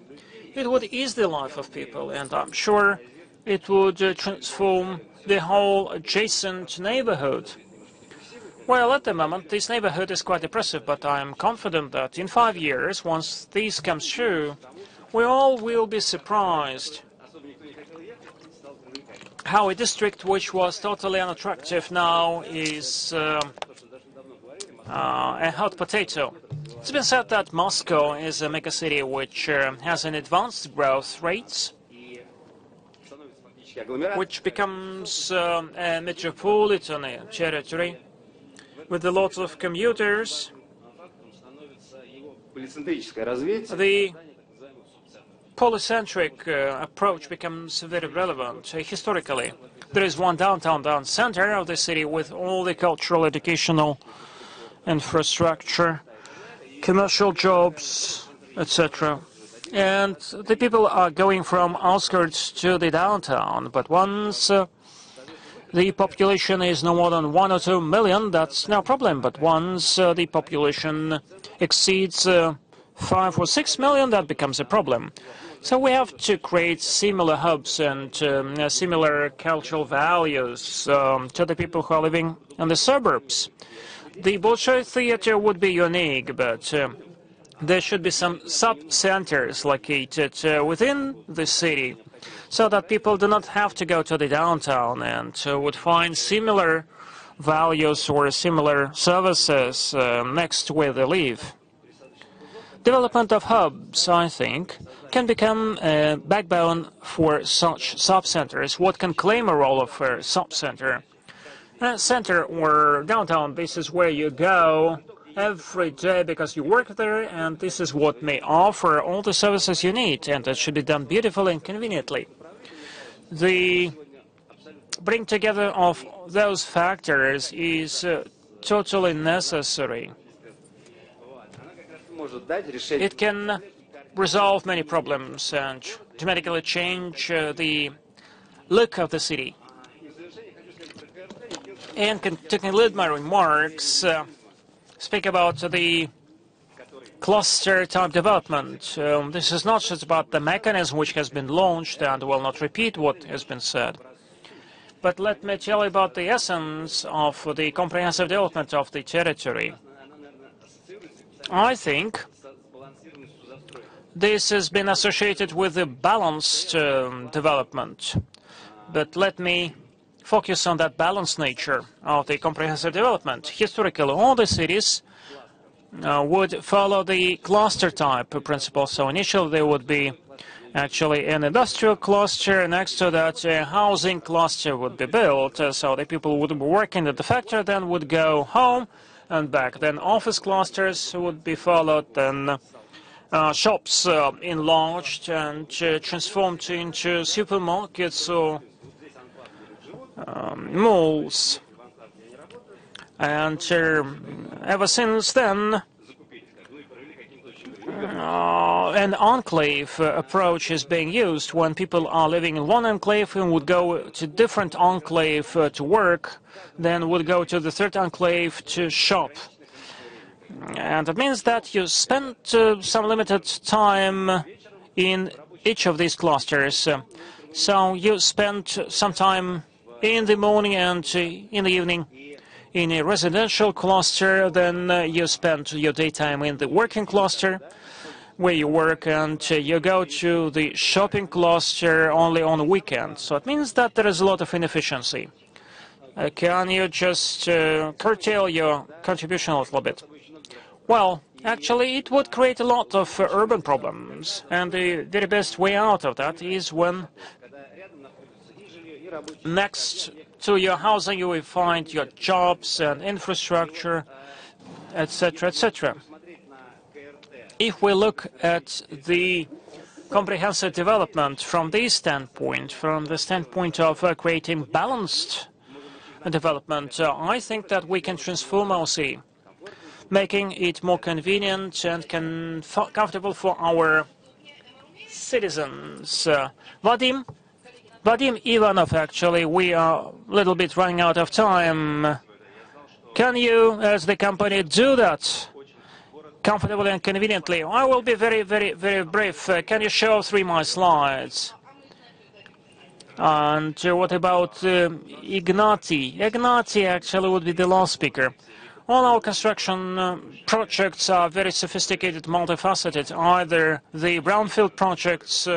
It would ease the life of people, and I'm sure it would transform the whole adjacent neighborhood. Well, at the moment, this neighborhood is quite depressive, but I'm confident that in 5 years, once this comes true, we all will be surprised how a district which was totally unattractive now is a hot potato. It's been said that Moscow is a megacity which has an advanced growth rate, which becomes a metropolitan territory with a lot of commuters. The polycentric approach becomes very relevant historically. There is one down center of the city with all the cultural, educational infrastructure, commercial jobs, etc. And the people are going from outskirts to the downtown. But once the population is no more than 1 or 2 million, that's no problem. But once the population exceeds 5 or 6 million, that becomes a problem. So we have to create similar hubs and similar cultural values to the people who are living in the suburbs. The Bolshoi Theater would be unique, but there should be some sub-centers located within the city so that people do not have to go to the downtown and would find similar values or similar services next to where they live. Development of hubs, I think, can become a backbone for such sub-centers. What can claim a role of a sub-center? A center or downtown, this is where you go every day because you work there, and this is what may offer all the services you need, and it should be done beautifully and conveniently. The bring together of those factors is totally necessary. It can resolve many problems and dramatically change the look of the city. And to conclude my remarks, speak about the cluster-type development. This is not just about the mechanism which has been launched, and will not repeat what has been said. But let me tell you about the essence of the comprehensive development of the territory. I think this has been associated with a balanced development. But let me focus on that balanced nature of the comprehensive development. Historically, all the cities would follow the cluster type principle. So initially there would be actually an industrial cluster. Next to that, a housing cluster would be built. So the people would be working at the factory, then would go home and back. Then office clusters would be followed. Then shops enlarged and transformed into supermarkets or malls. And ever since then, an enclave approach is being used. When people are living in one enclave and would go to different enclave to work, then would go to the third enclave to shop. And it means that you spend some limited time in each of these clusters. So you spend some time in the morning and in the evening in a residential cluster, then you spend your daytime in the working cluster where you work, and you go to the shopping cluster only on the weekend. So it means that there is a lot of inefficiency. Can you just curtail your contribution a little bit? Well, actually, it would create a lot of urban problems, and the very best way out of that is when next to your housing you will find your jobs and infrastructure, etc., etc. If we look at the comprehensive development from this standpoint, from the standpoint of creating balanced development, I think that we can transform our city, making it more convenient and comfortable for our citizens. Vadim Ivanov, actually, we are a little bit running out of time. Can you, as the company, do that comfortably and conveniently? I will be very, very, very brief. Can you show 3 more slides? And what about Ignati? Ignati actually would be the last speaker. All our construction projects are very sophisticated, multifaceted. Either the brownfield projects,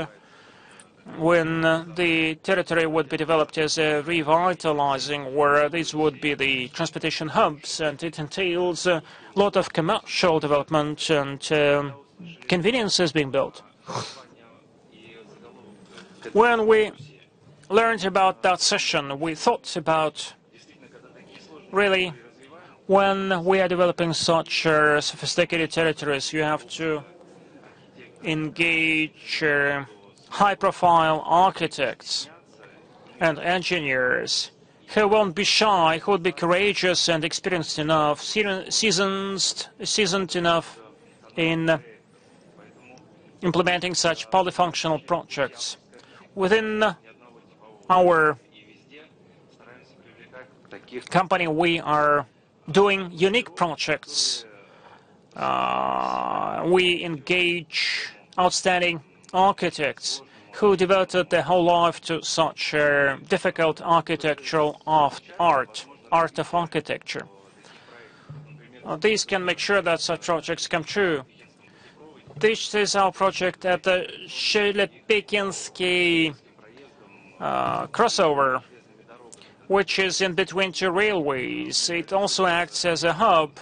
when the territory would be developed as a revitalizing, where these would be the transportation hubs, and it entails a lot of commercial development and conveniences being built. When we learned about that session, we thought about really when we are developing such sophisticated territories, you have to engage high-profile architects and engineers who won't be shy, who would be courageous and experienced enough, seasoned enough in implementing such polyfunctional projects. Within our company, we are doing unique projects. We engage outstanding architects who devoted their whole life to such difficult architectural art of architecture. These can make sure that such projects come true. This is our project at the Sherley Pikinsky crossover, which is in between 2 railways. It also acts as a hub,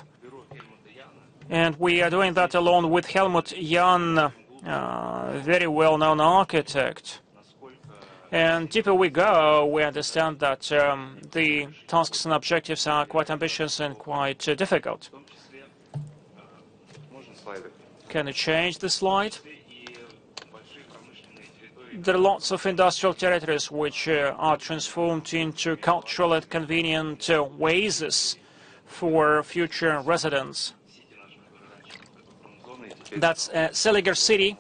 and we are doing that along with Helmut Jan, very well-known architect. And deeper we go, we understand that the tasks and objectives are quite ambitious and quite difficult. Can you change the slide? There are lots of industrial territories which are transformed into cultural and convenient oases for future residents. That's Seliger City,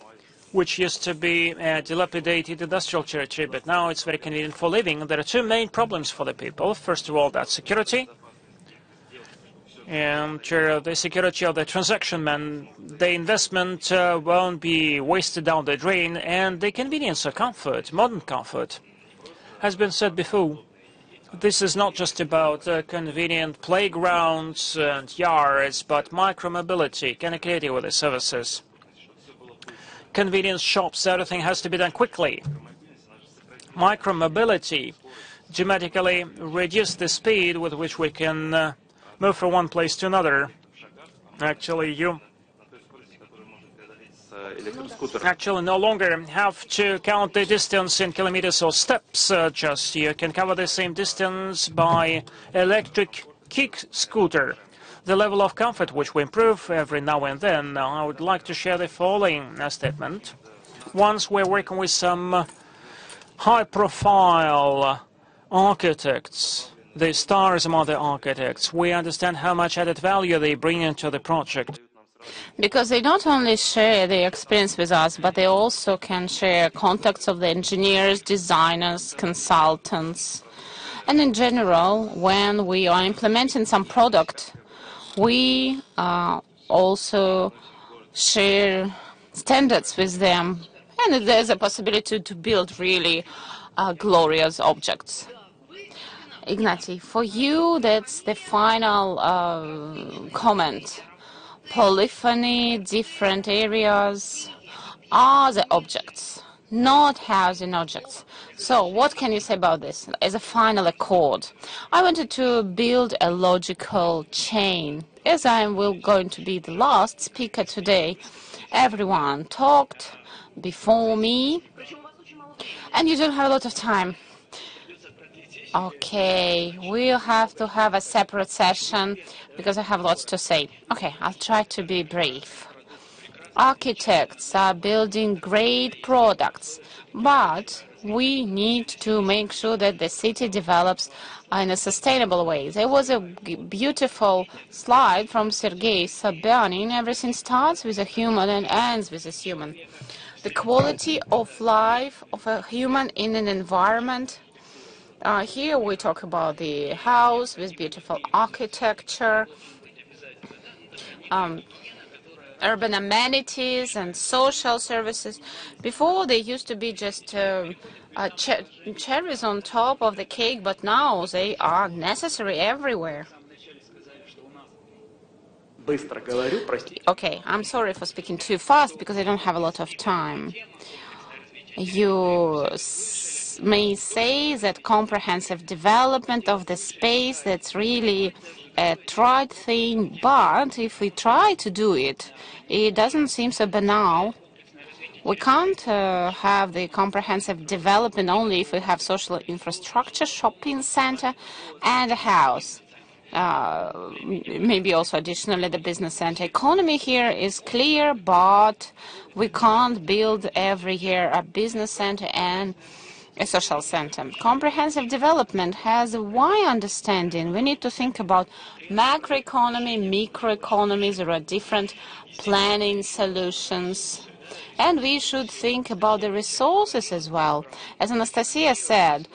which used to be a dilapidated industrial territory, but now it's very convenient for living. There are 2 main problems for the people. First of all, that's security. And the security of the transaction man, the investment won't be wasted down the drain, and the convenience of comfort, modern comfort. Has been said before, this is not just about convenient playgrounds and yards, but micro-mobility, connectivity with the services. Convenience shops, everything has to be done quickly. Micro-mobility dramatically reduces the speed with which we can move from one place to another. Actually, you no longer have to count the distance in kilometers or steps. Just you can cover the same distance by electric kick scooter. The level of comfort which we improve every now and then. I would like to share the following statement. Once we're working with some high-profile architects, the stars among the architects, we understand how much added value they bring into the project. Because they not only share their experience with us, but they also can share contacts of the engineers, designers, consultants. And in general, when we are implementing some product, we also share standards with them. And there's a possibility to build really glorious objects. Ignati, for you, that's the final comment. Polyphony, different areas are the objects, not housing objects. So what can you say about this as a final accord? I wanted to build a logical chain. As I am going to be the last speaker today, everyone talked before me, and you don't have a lot of time. Okay, we'll have to have a separate session because I have lots to say. Okay, I'll try to be brief. Architects are building great products, but we need to make sure that the city develops in a sustainable way. There was a beautiful slide from Sergei Sobyanin. Everything starts with a human and ends with a human. the quality of life of a human in an environment. Here we talk about the house with beautiful architecture, urban amenities and social services. Before, they used to be just cherries on top of the cake, but now they are necessary everywhere. Okay, I'm sorry for speaking too fast because I don't have a lot of time. You may say that comprehensive development of the space, that's really a tried thing, but if we try to do it, it doesn't seem so banal. We can't have the comprehensive development only if we have social infrastructure, shopping center, and a house. Maybe also additionally the business center. Economy here is clear, but we can't build every year a business center and a social center. Comprehensive development has a wide understanding. We need to think about macroeconomy, microeconomies. There are different planning solutions. And we should think about the resources as well. As Anastasia said,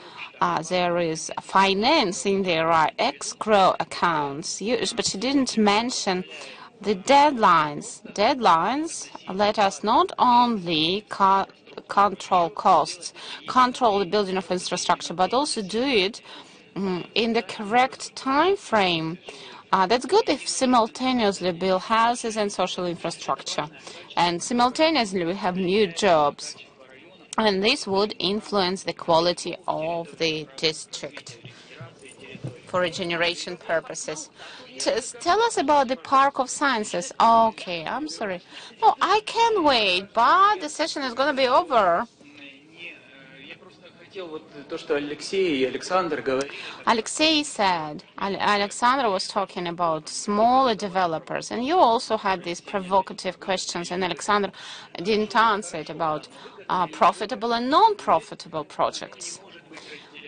there is financing, there are escrow accounts, but she didn't mention the deadlines. Deadlines let us not only control costs, control the building of infrastructure, but also do it in the correct time frame. That's good if simultaneously build houses and social infrastructure, and simultaneously we have new jobs. And this would influence the quality of the district for regeneration purposes. Tell us about the Park of Sciences. Okay, I'm sorry. No, I can wait, but the session is going to be over. Alexei said, Alexander was talking about smaller developers, and you also had these provocative questions, and Alexander didn't answer it about profitable and non-profitable projects.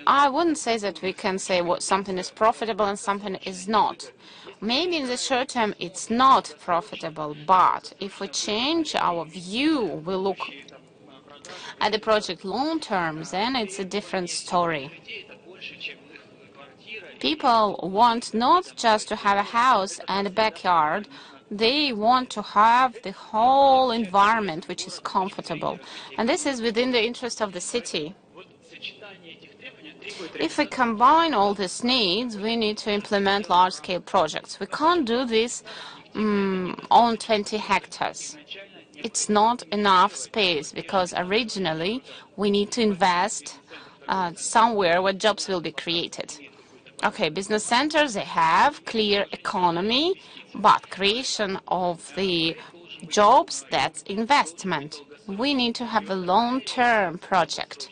I wouldn't say that we can say what something is profitable and something is not. Maybe in the short term it's not profitable, but if we change our view, we look at the project long term, then it's a different story. People want not just to have a house and a backyard, they want to have the whole environment which is comfortable. And this is within the interest of the city. If we combine all these needs, we need to implement large-scale projects. We can't do this on 20 hectares. It's not enough space because originally we need to invest somewhere where jobs will be created. Okay, business centers, they have clear economy, but creation of the jobs, that's investment. We need to have a long-term project.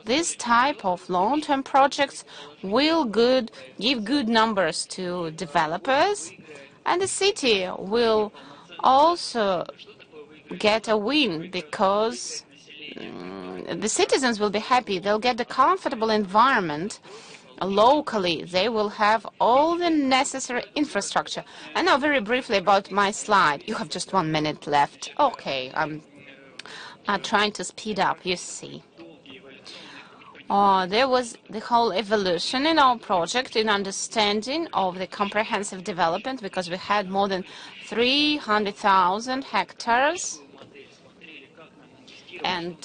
This type of long-term projects will give good numbers to developers, and the city will also get a win because the citizens will be happy. They'll get the comfortable environment locally. They will have all the necessary infrastructure. And now very briefly about my slide. You have just 1 minute left. Okay, I'm trying to speed up, you see. There was the whole evolution in our project in understanding of the comprehensive development because we had more than 300,000 hectares. And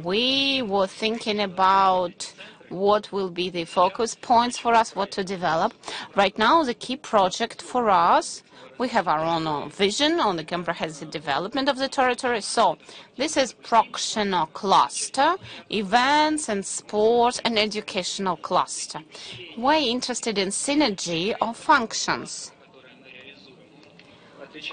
we were thinking about what will be the focus points for us, what to develop. Right now, the key project for us, we have our own vision on the comprehensive development of the territory. So this is proxional cluster, events and sports and educational cluster. We're interested in synergy of functions.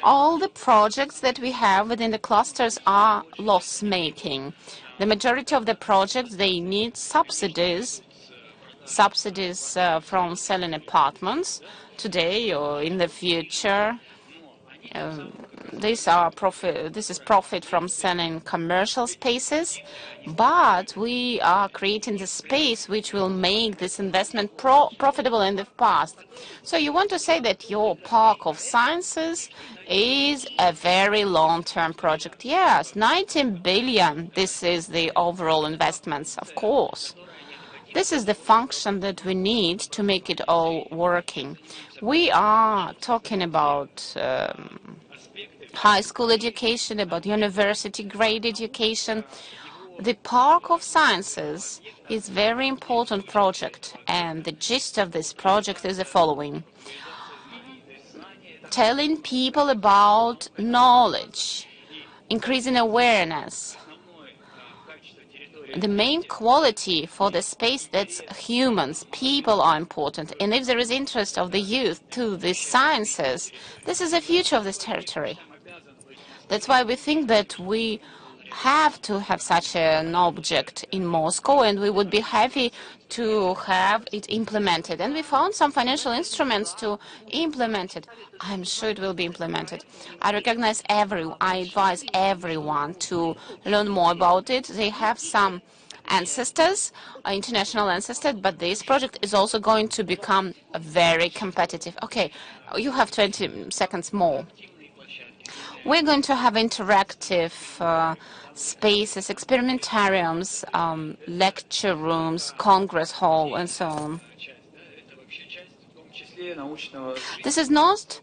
All the projects that we have within the clusters are loss-making. The majority of the projects, they need subsidies from selling apartments today or in the future. This is profit from selling commercial spaces, but we are creating the space which will make this investment profitable in the past. So you want to say that your Park of Sciences is a very long-term project? Yes, 19 billion. This is the overall investments, of course. This is the function that we need to make it all working. We are talking about high school education, about university grade education. The Park of Sciences is a very important project, and the gist of this project is the following. Telling people about knowledge, increasing awareness. The main quality for the space, that's humans, people are important. And if there is interest of the youth to the sciences, this is the future of this territory. That's why we think that we have to have such an object in Moscow, and we would be happy to have it implemented. And we found some financial instruments to implement it. I'm sure it will be implemented. I advise everyone to learn more about it. They have some ancestors, international ancestors, but this project is also going to become very competitive. Okay, you have 20 seconds more. We're going to have interactive spaces, experimentariums, lecture rooms, congress hall, and so on. This is not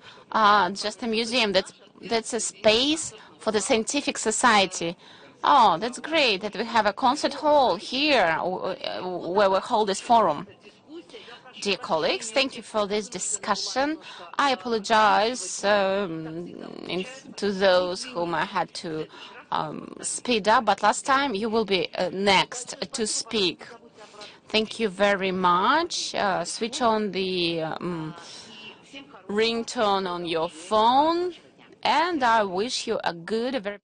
just a museum. That's a space for the scientific society. Oh, that's great that we have a concert hall here where we hold this forum. Dear colleagues, thank you for this discussion. I apologize to those whom I had to speed up, but last time you will be next to speak. Thank you very much. Switch on the ringtone on your phone, and I wish you a good,